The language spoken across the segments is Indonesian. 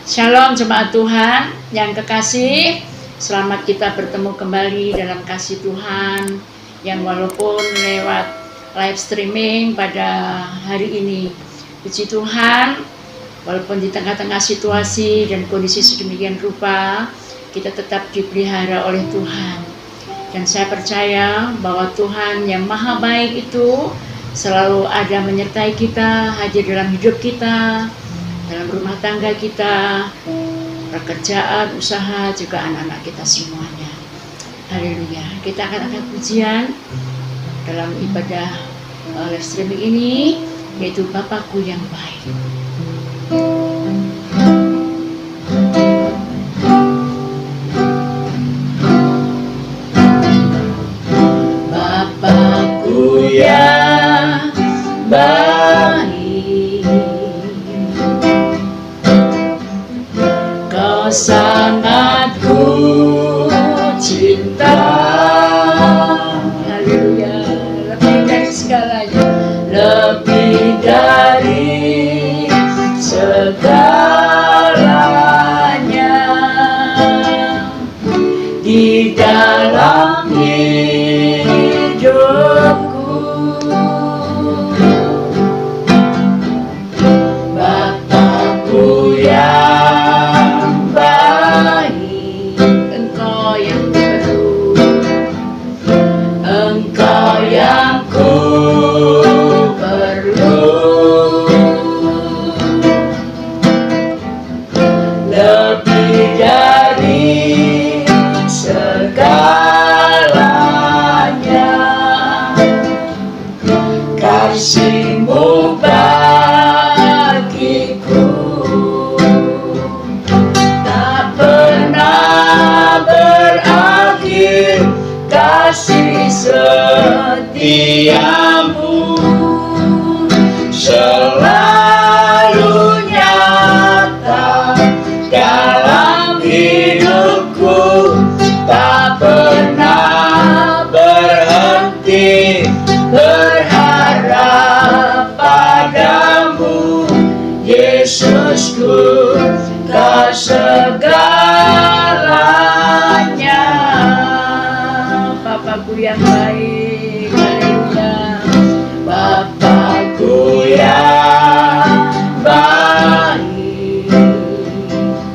Shalom jemaat Tuhan yang kekasih, selamat kita bertemu kembali dalam kasih Tuhan yang walaupun lewat live streaming pada hari ini. Puji Tuhan, walaupun di tengah-tengah situasi dan kondisi sedemikian rupa, kita tetap dipelihara oleh Tuhan. Dan saya percaya bahwa Tuhan yang maha baik itu selalu ada menyertai kita, hadir dalam hidup kita, dalam rumah tangga kita, pekerjaan, usaha, juga anak-anak kita semuanya. Haleluya. Kita akan angkat pujian dalam ibadah live streaming ini, yaitu Bapakku yang baik. Bapakku yang baik, Kau sangat ku cinta. Haleluya. Lebih dari segalanya, lebih dari segalanya, di dalam hidupku. Bapakku yang baik, Engkau yang perlu, Engkau yang ku perlu, lebih dari segalanya, kasih-Mu bagiku tak pernah berakhir, kasih setiamu selalu nyata dalam hidupku, tak pernah berhenti berharap padamu, Yesusku, Kau segalanya. Bapakku yang baik, haleluya. Bapakku yang baik,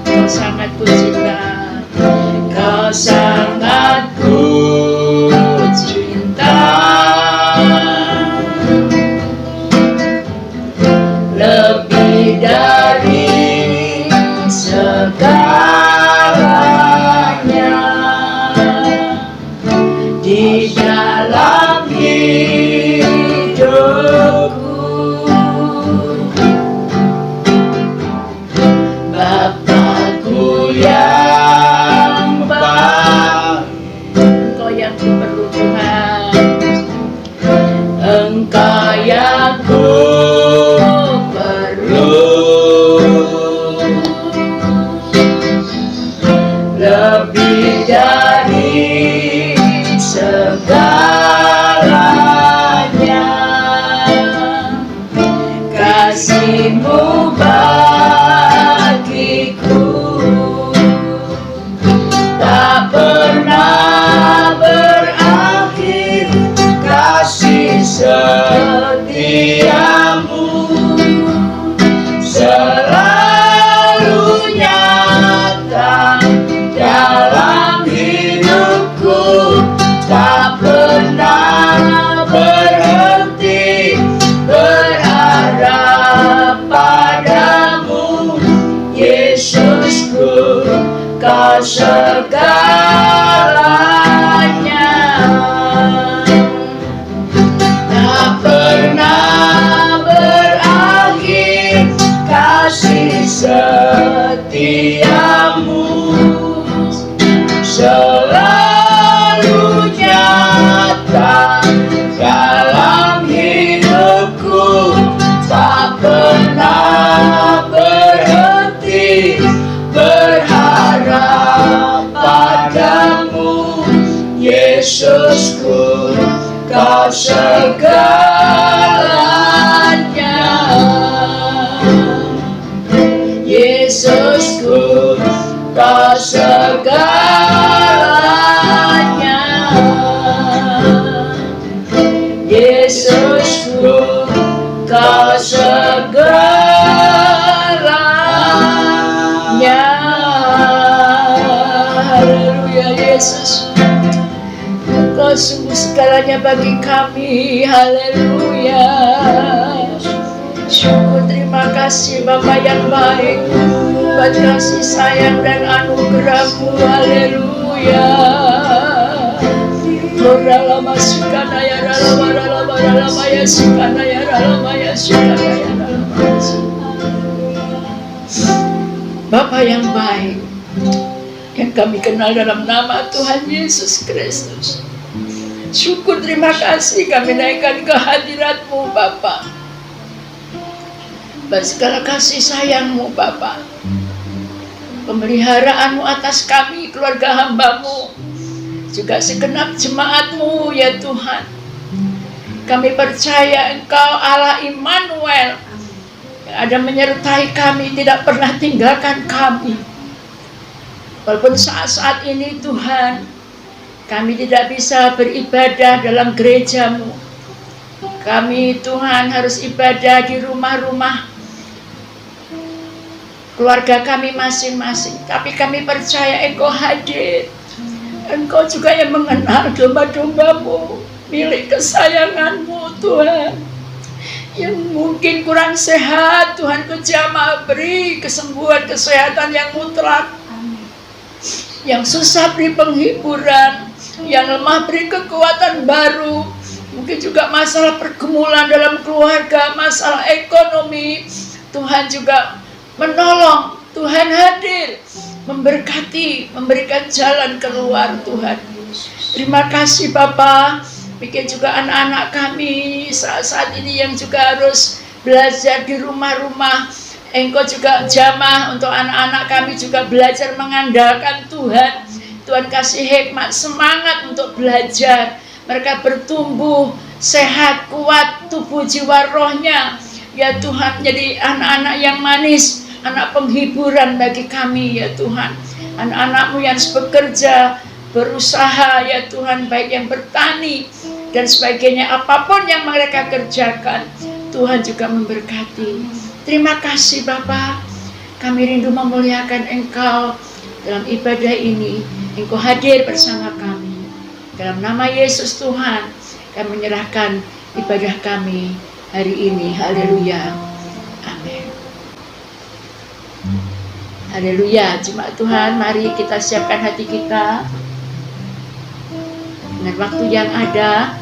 Kau sangat ku cinta, Kau sangat ku cinta, lebih dari segalanya, di dalam hidupku. Bapakku yang baik, Engkau yang ku perlu Tuhan, Engkau yang ku perlu, lebih dari segalanya, kasih-Mu bagiku tak pernah berakhir, kasih setiamu selalu nyata dalam hidupku, tak pernah berhenti berharap padamu, Yesusku, Kau segalanya, tak pernah Yesusku, Kau segalanya. Yesusku, Kau segalanya. Yesusku, Kau segalanya. Haleluya Yesus, Kau sungguh segalanya bagi kami. Haleluya. Syukur, terima kasih Bapa yang baik, buat kasih sayang dan anugerah-Mu. Haleluya. Lama sikana ya lama ya sikana ya lama ya sikana ya lama. Bapa yang baik, yang kami kenal dalam nama Tuhan Yesus Kristus. Syukur, terima kasih kami naikkan ke hadirat-Mu Bapa. Buat segala kasih sayang-Mu Bapa, pemeliharaan-Mu atas kami, keluarga hamba-Mu, juga segenap jemaat-Mu ya Tuhan. Kami percaya Engkau Allah Immanuel, yang ada menyertai kami, tidak pernah tinggalkan kami. Walaupun saat-saat ini Tuhan, kami tidak bisa beribadah dalam gereja-Mu. Kami Tuhan harus ibadah di rumah-rumah keluarga kami masing-masing. Tapi kami percaya Engkau hadir. Engkau juga yang mengenal domba-domba-Mu, milik kesayangan-Mu Tuhan. Yang mungkin kurang sehat, Tuhan Kau jamah beri kesembuhan, kesehatan yang mutlak. Yang susah beri penghiburan, yang lemah beri kekuatan baru. Mungkin juga masalah pergumulan dalam keluarga, masalah ekonomi, Tuhan juga menolong. Tuhan hadir, memberkati, memberikan jalan keluar Tuhan. Terima kasih Bapa. Bikin juga anak-anak kami saat ini yang juga harus belajar di rumah-rumah. Engkau juga jamah untuk anak-anak kami juga belajar mengandalkan Tuhan. Tuhan kasih hikmat, semangat untuk belajar. Mereka bertumbuh sehat, kuat tubuh jiwa rohnya. Ya Tuhan, jadi anak-anak yang manis, anak penghiburan bagi kami ya Tuhan. Anak-anak-Mu yang bekerja, berusaha ya Tuhan, baik yang bertani dan sebagainya, apapun yang mereka kerjakan, Tuhan juga memberkati. Terima kasih Bapa. Kami rindu memuliakan Engkau dalam ibadah ini. Engkau hadir bersama kami. Dalam nama Yesus Tuhan, kami menyerahkan ibadah kami hari ini. Haleluya. Amin. Haleluya. Jemaat Tuhan, mari kita siapkan hati kita. Dengan waktu yang ada,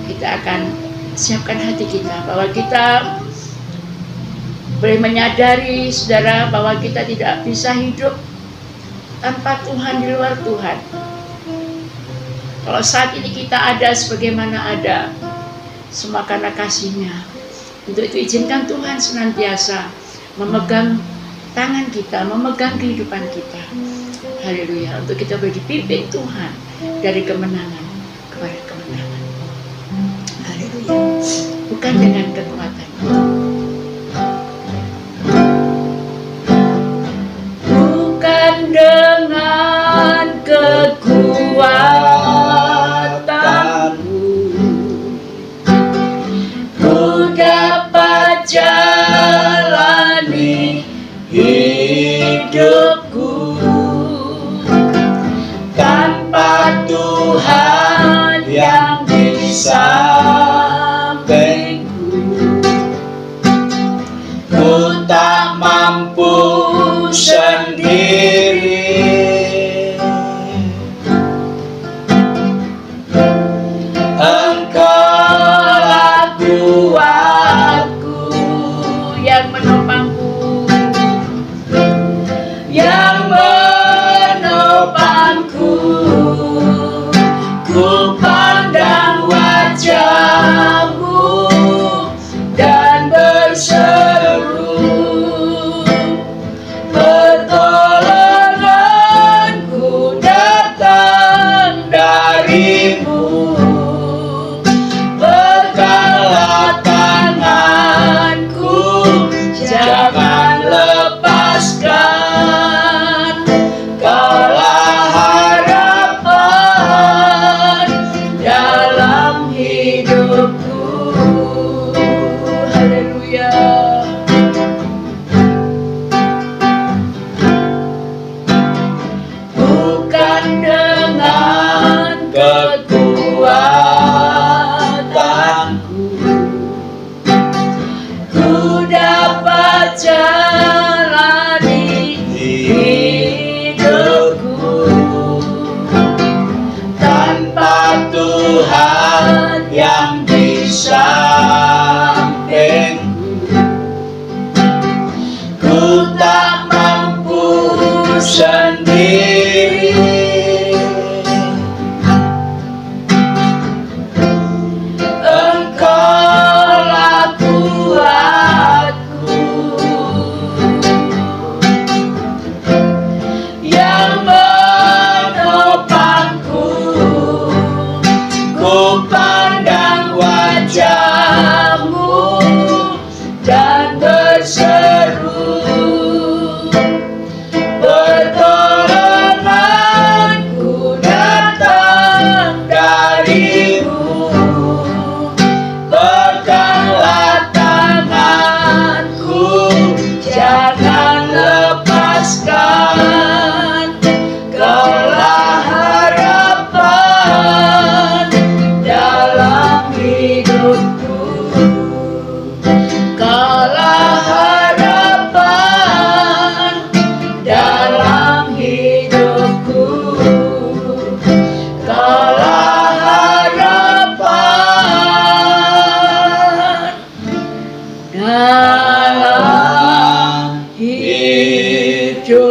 kita akan siapkan hati kita, bahwa kita boleh menyadari saudara bahwa kita tidak bisa hidup tanpa Tuhan, di luar Tuhan. Kalau saat ini kita ada sebagaimana ada, semua karena kasih-Nya. Untuk itu izinkan Tuhan senantiasa memegang tangan kita, memegang kehidupan kita. Haleluya. Untuk kita boleh dipimpin Tuhan dari kemenangan kepada kemenangan. Haleluya. Bukan dengan kekuatan, bukan dengan kekuatanmu, ku dapat jalani hidupku. Tanpa Tuhan yang di sampingku, yang di sampingku. Ku tak mampu sendiri, Engkaulah kuatku yang menopangku. Ku pandang wajah-Mu dan berseru, pertolonganku datang dari-Mu. Peganglah tanganku, jangan lepaskan. Kaulah harapan dalam hidupku. Kaulah harapan dalam hidupku. Kaulah harapan dalam hidupku.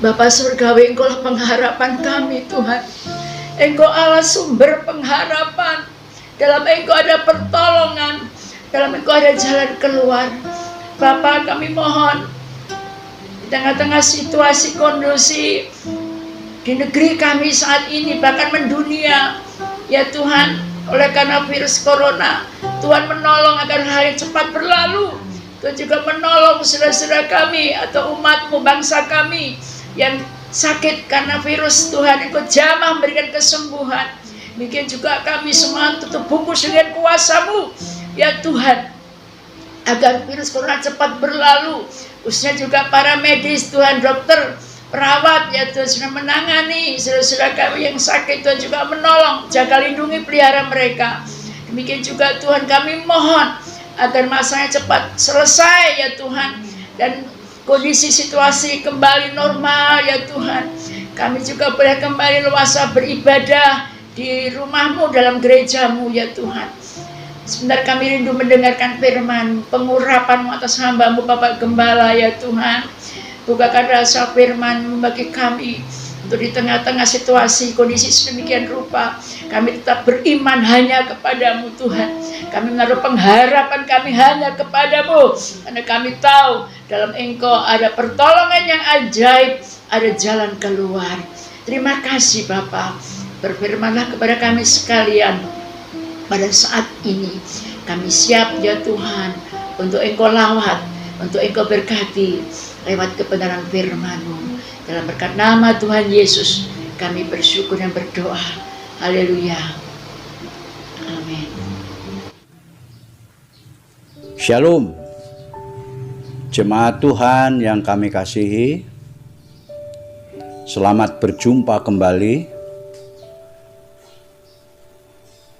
Bapa Surgawi, Engkaulah pengharapan kami Tuhan. Engkau Allah sumber pengharapan. Dalam Engkau ada pertolongan, dalam Engkau ada jalan keluar. Bapa, kami mohon di tengah-tengah situasi kondusif di negeri kami saat ini, bahkan mendunia, ya Tuhan, oleh karena virus corona, Tuhan menolong agar hal yang cepat berlalu. Tuhan juga menolong saudara-saudara kami atau umat-Mu, bangsa kami yang sakit karena virus. Tuhan, Engkau jamah memberikan kesembuhan. Demikian juga kami semua tutup bungkus dengan kuasa-Mu, ya Tuhan, agar virus corona cepat berlalu. Khususnya juga para medis, Tuhan, dokter, perawat, ya Tuhan, sudah menangani saudara-saudara kami yang sakit. Tuhan juga menolong, jaga lindungi, pelihara mereka. Demikian juga Tuhan, kami mohon agar masanya cepat selesai, ya Tuhan, dan kondisi situasi kembali normal, ya Tuhan. Kami juga boleh kembali luasa beribadah di rumah-Mu, dalam gereja-Mu, ya Tuhan. Sebentar kami rindu mendengarkan firman, pengurapan-Mu atas hamba-Mu Bapak Gembala, ya Tuhan. Bukakan rasa firman-Mu bagi kami, untuk di tengah-tengah situasi kondisi sedemikian rupa, kami tetap beriman hanya kepada-Mu Tuhan. Kami menaruh pengharapan kami hanya kepada-Mu, karena kami tahu dalam Engkau ada pertolongan yang ajaib, ada jalan keluar. Terima kasih Bapa. Berfirmanlah kepada kami sekalian pada saat ini. Kami siap, ya Tuhan, untuk Engkau lawat, untuk Engkau berkati lewat kebenaran firman-Mu. Dalam berkat nama Tuhan Yesus kami bersyukur dan berdoa. Haleluya. Amin. Shalom, jemaat Tuhan yang kami kasihi. Selamat berjumpa kembali,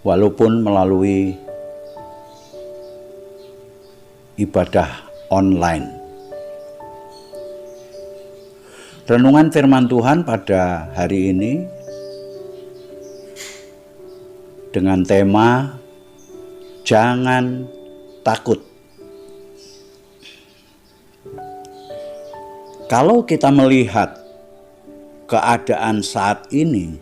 walaupun melalui ibadah online. Renungan firman Tuhan pada hari ini dengan tema Jangan Takut. Kalau kita melihat keadaan saat ini,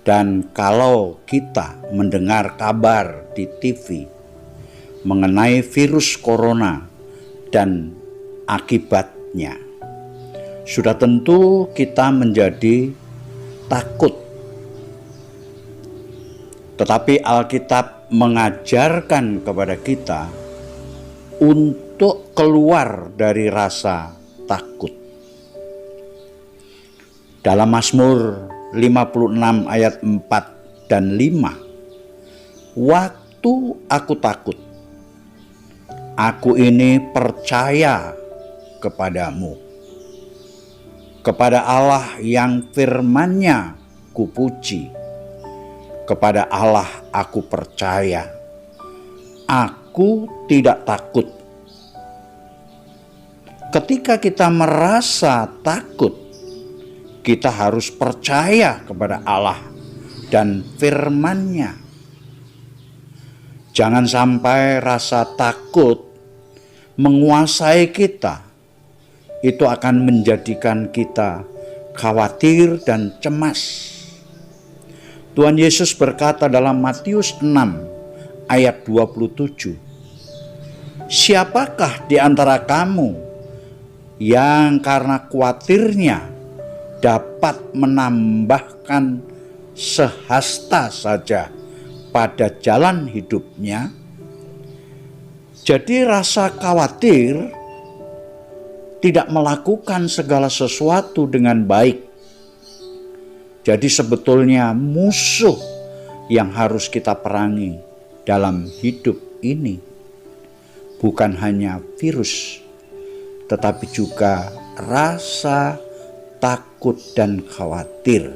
dan kalau kita mendengar kabar di TV mengenai virus corona dan akibatnya, sudah tentu kita menjadi takut. Tetapi Alkitab mengajarkan kepada kita untuk keluar dari rasa takut. Dalam Mazmur 56 ayat 4 dan 5, waktu aku takut, aku ini percaya kepadamu. Kepada Allah yang firman-Nya kupuji, kepada Allah aku percaya, aku tidak takut. ketika kita merasa takut, kita harus percaya kepada Allah dan firman-Nya. Jangan sampai rasa takut menguasai kita. Itu akan menjadikan kita khawatir dan cemas. Tuhan Yesus berkata dalam Matius 6 ayat 27, "Siapakah di antara kamu yang karena khawatirnya dapat menambahkan sehasta saja pada jalan hidupnya?" Jadi rasa khawatir tidak melakukan segala sesuatu dengan baik. Jadi sebetulnya musuh yang harus kita perangi dalam hidup ini bukan hanya virus, tetapi juga rasa takut dan khawatir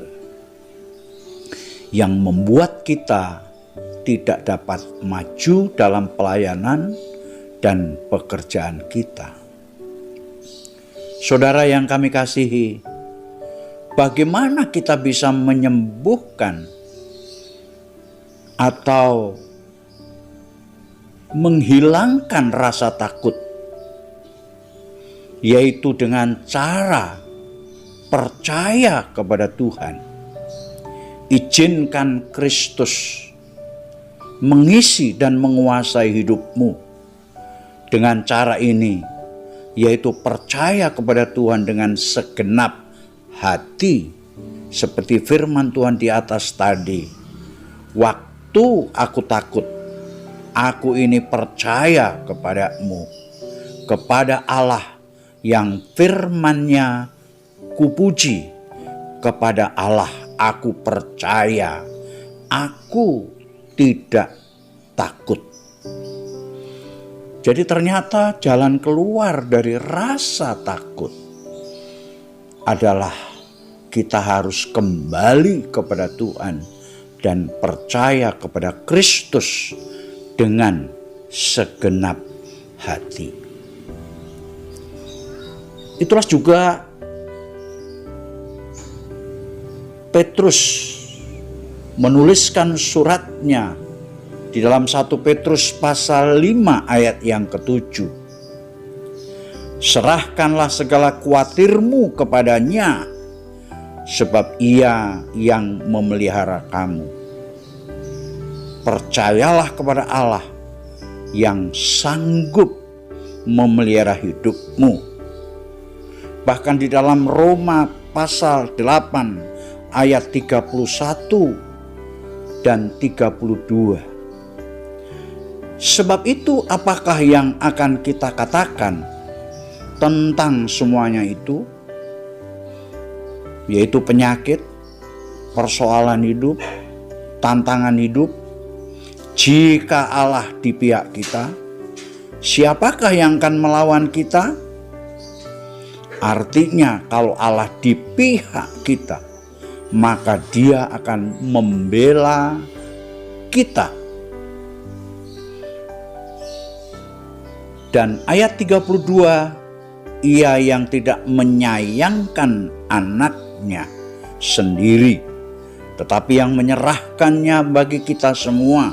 yang membuat kita tidak dapat maju dalam pelayanan dan pekerjaan kita. Saudara yang kami kasihi, bagaimana kita bisa menyembuhkan atau menghilangkan rasa takut? Yaitu dengan cara percaya kepada Tuhan. Izinkan Kristus mengisi dan menguasai hidupmu. Dengan cara ini, yaitu percaya kepada Tuhan dengan segenap hati, seperti firman Tuhan di atas tadi. Waktu aku takut, aku ini percaya kepadamu, kepada Allah yang firman-Nya kupuji. Kepada Allah aku percaya, aku tidak takut. Jadi ternyata jalan keluar dari rasa takut adalah kita harus kembali kepada Tuhan dan percaya kepada Kristus dengan segenap hati. Itulah juga Petrus menuliskan suratnya di dalam 1 Petrus pasal 5 ayat yang ke-7. Serahkanlah segala khawatirmu kepadanya, sebab Ia yang memelihara kamu. Percayalah kepada Allah yang sanggup memelihara hidupmu. Bahkan di dalam Roma pasal 8 ayat 31 dan 32. Sebab itu apakah yang akan kita katakan tentang semuanya itu? Yaitu penyakit, persoalan hidup, tantangan hidup. Jika Allah di pihak kita, siapakah yang akan melawan kita? Artinya kalau Allah di pihak kita, maka Dia akan membela kita. Dan ayat 32, Ia yang tidak menyayangkan anaknya sendiri, tetapi yang menyerahkannya bagi kita semua,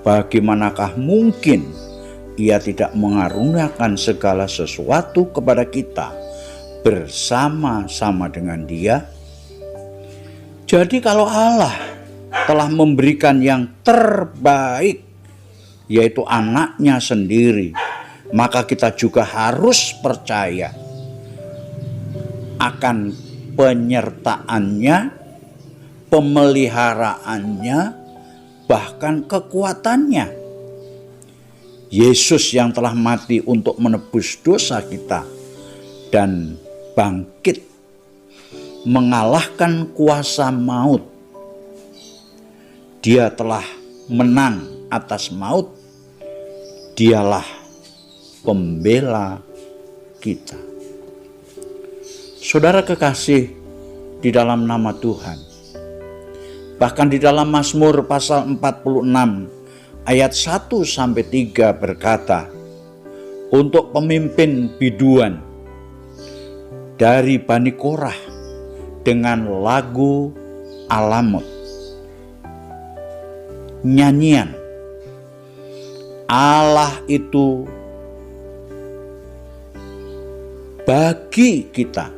bagaimanakah mungkin Ia tidak mengaruniakan segala sesuatu kepada kita bersama-sama dengan Dia? Jadi kalau Allah telah memberikan yang terbaik, yaitu anaknya sendiri, maka kita juga harus percaya akan penyertaannya, pemeliharaannya, bahkan kekuatannya. Yesus yang telah mati untuk menebus dosa kita dan bangkit mengalahkan kuasa maut. Dia telah menang atas maut. Dialah pembela kita. Saudara kekasih di dalam nama Tuhan, bahkan di dalam Mazmur pasal 46 ayat 1-3 berkata, untuk pemimpin biduan dari Bani Korah dengan lagu Alamot, nyanyian Allah itu bagi kita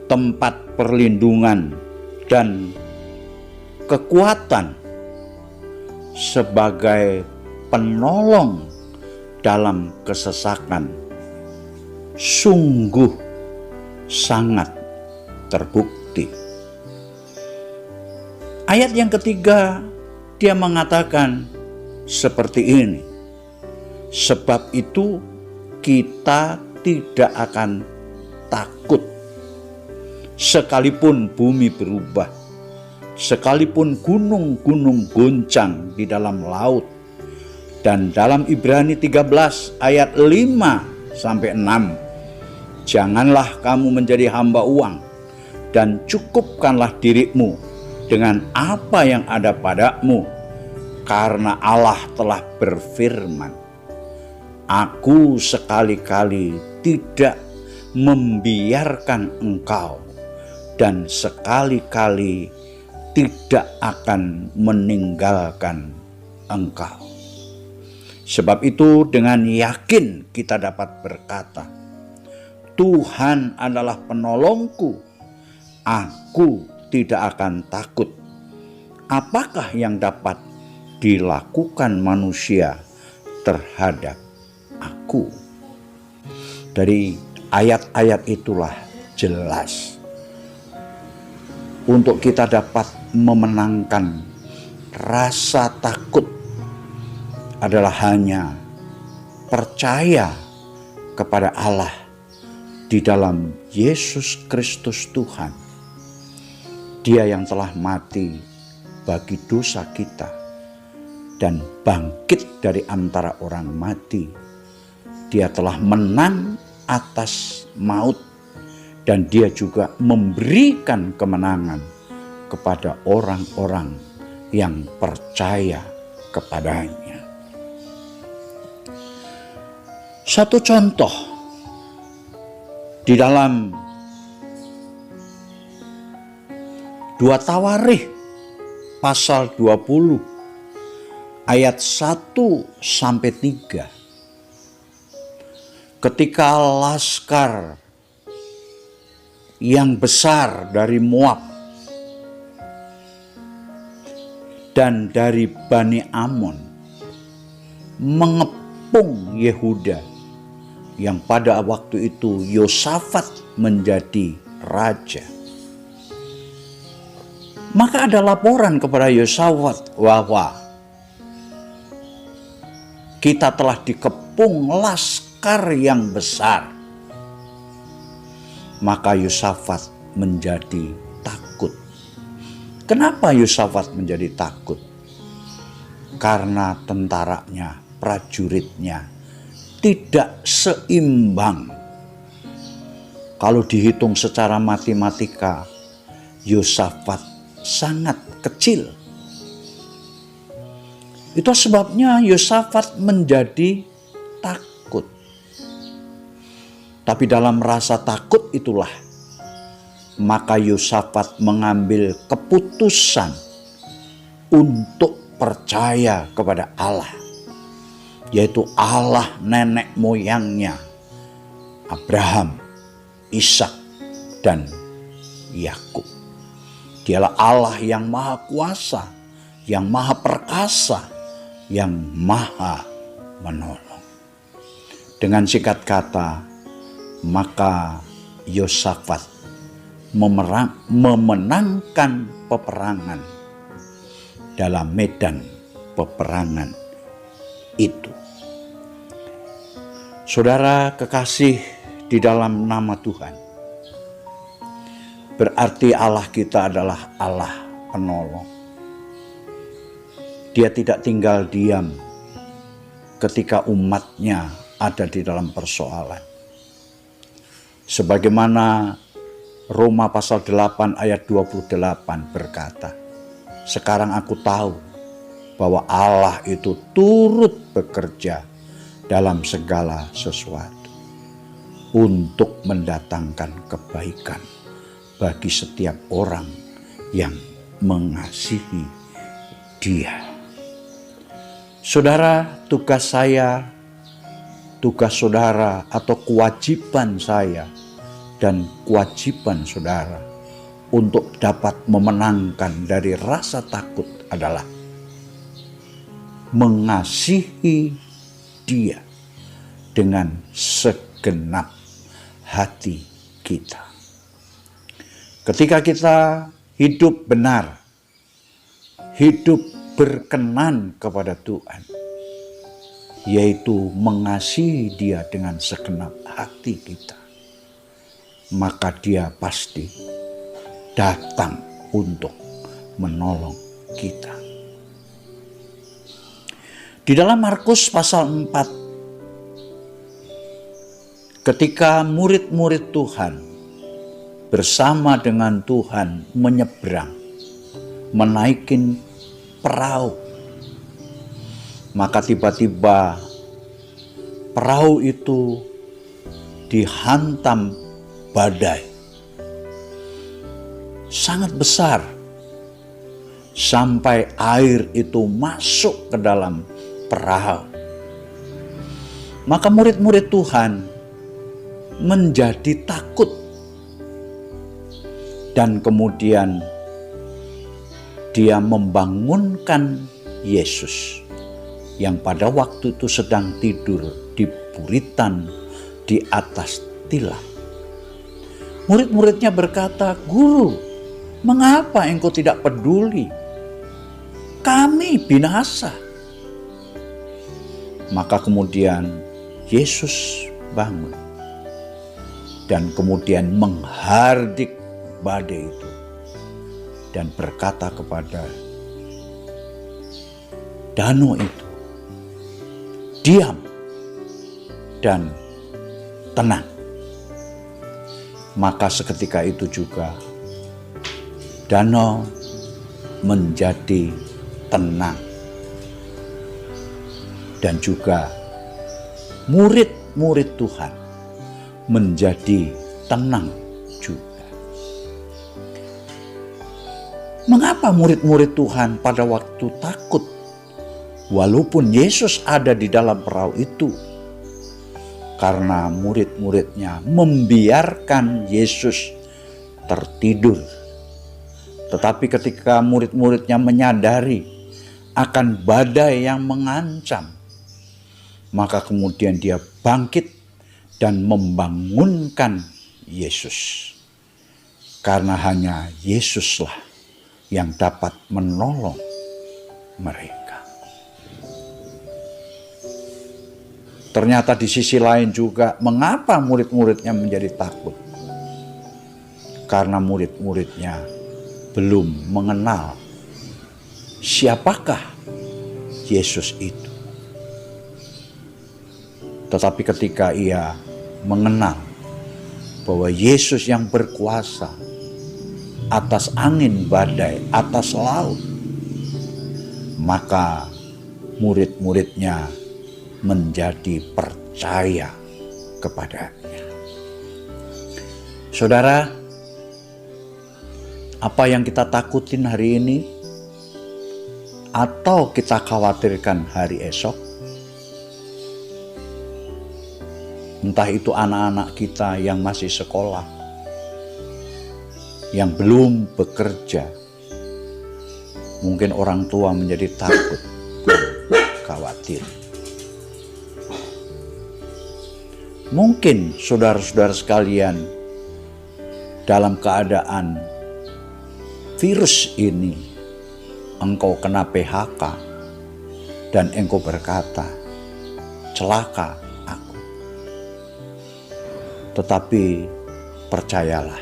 tempat perlindungan dan kekuatan sebagai penolong dalam kesesakan, sungguh sangat terbukti. Ayat yang ketiga, dia mengatakan seperti ini, sebab itu kita tidak akan takut sekalipun bumi berubah, sekalipun gunung-gunung goncang di dalam laut. Dan dalam Ibrani 13 ayat 5 sampai 6, janganlah kamu menjadi hamba uang, dan cukupkanlah dirimu dengan apa yang ada padamu, karena Allah telah berfirman, aku sekali-kali tidak membiarkan engkau, dan sekali-kali tidak akan meninggalkan engkau. Sebab itu dengan yakin kita dapat berkata, Tuhan adalah penolongku, aku tidak akan takut. Apakah yang dapat dilakukan manusia terhadap aku? Dari ayat-ayat itulah jelas untuk kita dapat memenangkan rasa takut adalah hanya percaya kepada Allah di dalam Yesus Kristus Tuhan. Dia yang telah mati bagi dosa kita dan bangkit dari antara orang mati. Dia telah menang atas maut, dan dia juga memberikan kemenangan kepada orang-orang yang percaya kepadanya. Satu contoh di dalam 2 Tawarikh pasal 20 ayat 1 sampai 3. Ketika laskar yang besar dari Moab dan dari Bani Amon mengepung Yehuda, yang pada waktu itu Yosafat menjadi raja. Maka ada laporan kepada Yosafat bahwa kita telah dikepung laskar yang besar. Maka Yosafat menjadi takut. Kenapa Yosafat menjadi takut? Karena tentaranya, prajuritnya tidak seimbang. Kalau dihitung secara matematika, Yosafat sangat kecil. Itu sebabnya Yosafat menjadi takut. Tapi dalam rasa takut itulah, maka Yosafat mengambil keputusan untuk percaya kepada Allah, yaitu Allah nenek moyangnya, Abraham, Ishak, dan Yakub. Dialah Allah yang maha kuasa, yang maha perkasa, yang maha menolong. Dengan singkat kata, maka Yosafat memenangkan peperangan dalam medan peperangan itu. Saudara kekasih di dalam nama Tuhan, berarti Allah kita adalah Allah penolong. Dia tidak tinggal diam ketika umatnya ada di dalam persoalan. Sebagaimana Roma pasal 8 ayat 28 berkata, sekarang aku tahu bahwa Allah itu turut bekerja dalam segala sesuatu untuk mendatangkan kebaikan bagi setiap orang yang mengasihi Dia. Saudara, tugas saya, tugas saudara, atau kewajiban saya dan kewajiban saudara untuk dapat memenangkan dari rasa takut adalah mengasihi Dia dengan segenap hati kita. Ketika kita hidup benar, hidup berkenan kepada Tuhan, yaitu mengasihi Dia dengan segenap hati kita, maka Dia pasti datang untuk menolong kita. Di dalam Markus pasal 4, ketika murid-murid Tuhan bersama dengan Tuhan menyeberang, menaikin perahu, maka tiba-tiba perahu itu dihantam badai sangat besar, sampai air itu masuk ke dalam perahu. Maka murid-murid Tuhan menjadi takut, dan kemudian Dia membangunkan Yesus yang pada waktu itu sedang tidur di buritan di atas tilam. Murid-muridnya berkata, "Guru, mengapa engkau tidak peduli? Kami binasa." Maka kemudian Yesus bangun dan kemudian menghardik badai itu dan berkata kepada danau itu, "Diam dan tenang." Maka seketika itu juga danau menjadi tenang, dan juga murid-murid Tuhan menjadi tenang juga. Mengapa murid-murid Tuhan pada waktu takut walaupun Yesus ada di dalam perahu itu? Karena murid-muridnya membiarkan Yesus tertidur. Tetapi ketika murid-muridnya menyadari akan badai yang mengancam, maka kemudian dia bangkit dan membangunkan Yesus. Karena hanya Yesuslah yang dapat menolong mereka. Ternyata di sisi lain juga, mengapa murid-muridnya menjadi takut? Karena murid-muridnya belum mengenal siapakah Yesus itu. Tetapi ketika ia mengenal bahwa Yesus yang berkuasa atas angin badai, atas laut, maka murid-muridnya menjadi percaya kepadanya. Saudara, apa yang kita takutin hari ini atau kita khawatirkan hari esok? Entah itu anak-anak kita yang masih sekolah, yang belum bekerja. Mungkin orang tua menjadi takut, khawatir. Mungkin saudara-saudara sekalian dalam keadaan virus ini, engkau kena PHK dan engkau berkata, "Celaka aku." Tetapi percayalah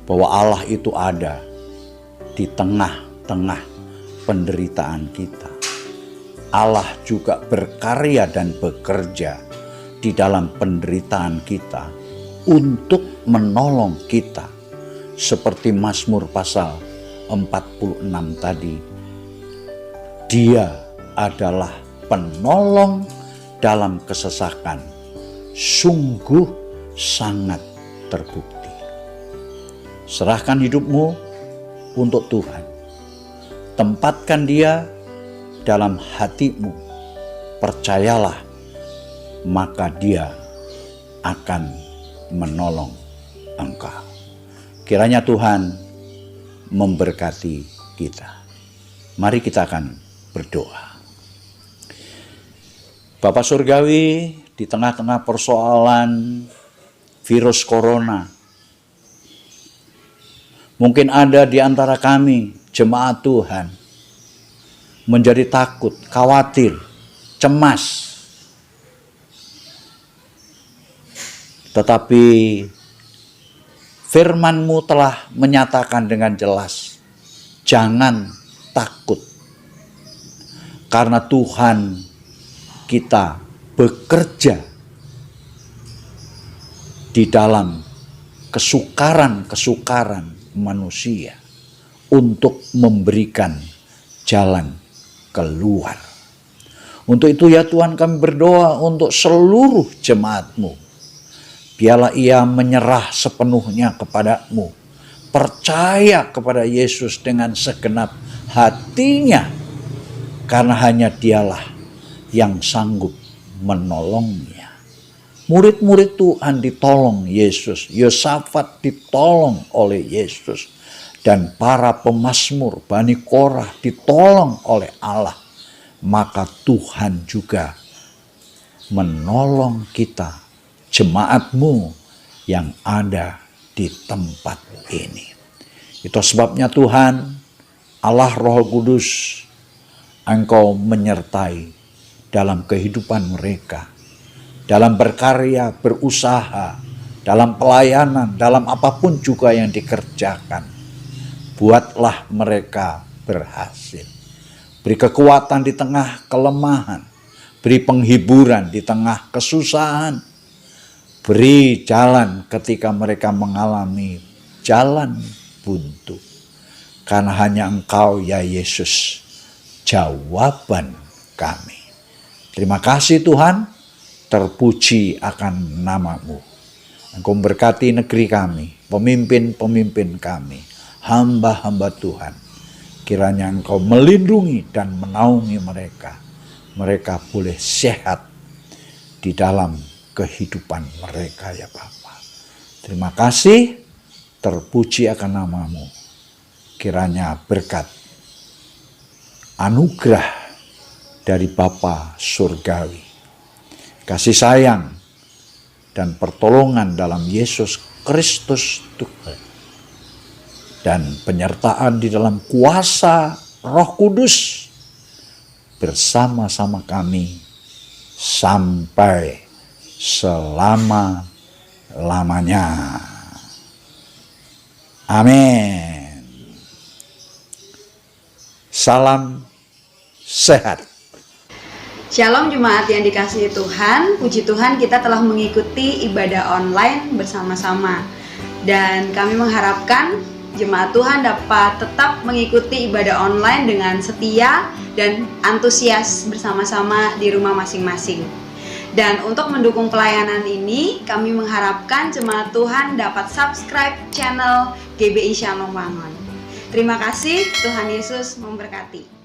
bahwa Allah itu ada di tengah-tengah penderitaan kita. Allah juga berkarya dan bekerja di dalam penderitaan kita untuk menolong kita. Seperti Mazmur pasal 46 tadi, Dia adalah penolong dalam kesesakan, sungguh sangat terbukti. Serahkan hidupmu untuk Tuhan. Tempatkan Dia dalam hatimu. Percayalah, maka Dia akan menolong engkau. Kiranya Tuhan memberkati kita. Mari kita akan berdoa. Bapa Surgawi, di tengah-tengah persoalan virus corona, mungkin ada di antara kami, jemaat Tuhan, menjadi takut, khawatir, cemas. Tetapi firman-Mu telah menyatakan dengan jelas, jangan takut. Karena Tuhan kita bekerja di dalam kesukaran-kesukaran manusia untuk memberikan jalan keluar. Untuk itu ya Tuhan, kami berdoa untuk seluruh jemaat-Mu. Biarlah ia menyerah sepenuhnya kepada-Mu. Percaya kepada Yesus dengan segenap hatinya. Karena hanya Dialah yang sanggup menolongnya. Murid-murid Tuhan ditolong Yesus. Yosafat ditolong oleh Yesus. Dan para pemazmur Bani Korah ditolong oleh Allah. Maka Tuhan juga menolong kita, jemaat-Mu yang ada di tempat ini. Itu sebabnya Tuhan, Allah Roh Kudus, Engkau menyertai dalam kehidupan mereka, dalam berkarya, berusaha, dalam pelayanan, dalam apapun juga yang dikerjakan. Buatlah mereka berhasil. Beri kekuatan di tengah kelemahan, beri penghiburan di tengah kesusahan, beri jalan ketika mereka mengalami jalan buntu. Karena hanya Engkau ya Yesus, jawaban kami. Terima kasih Tuhan, terpuji akan nama-Mu. Engkau memberkati negeri kami, pemimpin-pemimpin kami, hamba-hamba Tuhan. Kiranya Engkau melindungi dan menaungi mereka. Mereka boleh sehat di dalam kehidupan mereka ya Bapa. Terima kasih, terpuji akan nama-Mu. Kiranya berkat, anugerah dari Bapa Surgawi, kasih sayang dan pertolongan dalam Yesus Kristus Tuhan, dan penyertaan di dalam kuasa Roh Kudus bersama-sama kami sampai selama-lamanya. Amin. Salam sehat. Shalom jemaat yang dikasihi Tuhan, puji Tuhan kita telah mengikuti ibadah online bersama-sama. Dan kami mengharapkan jemaat Tuhan dapat tetap mengikuti ibadah online dengan setia dan antusias bersama-sama di rumah masing-masing. Dan untuk mendukung pelayanan ini, kami mengharapkan jemaat Tuhan dapat subscribe channel GBI Shalom Wangon. Terima kasih, Tuhan Yesus memberkati.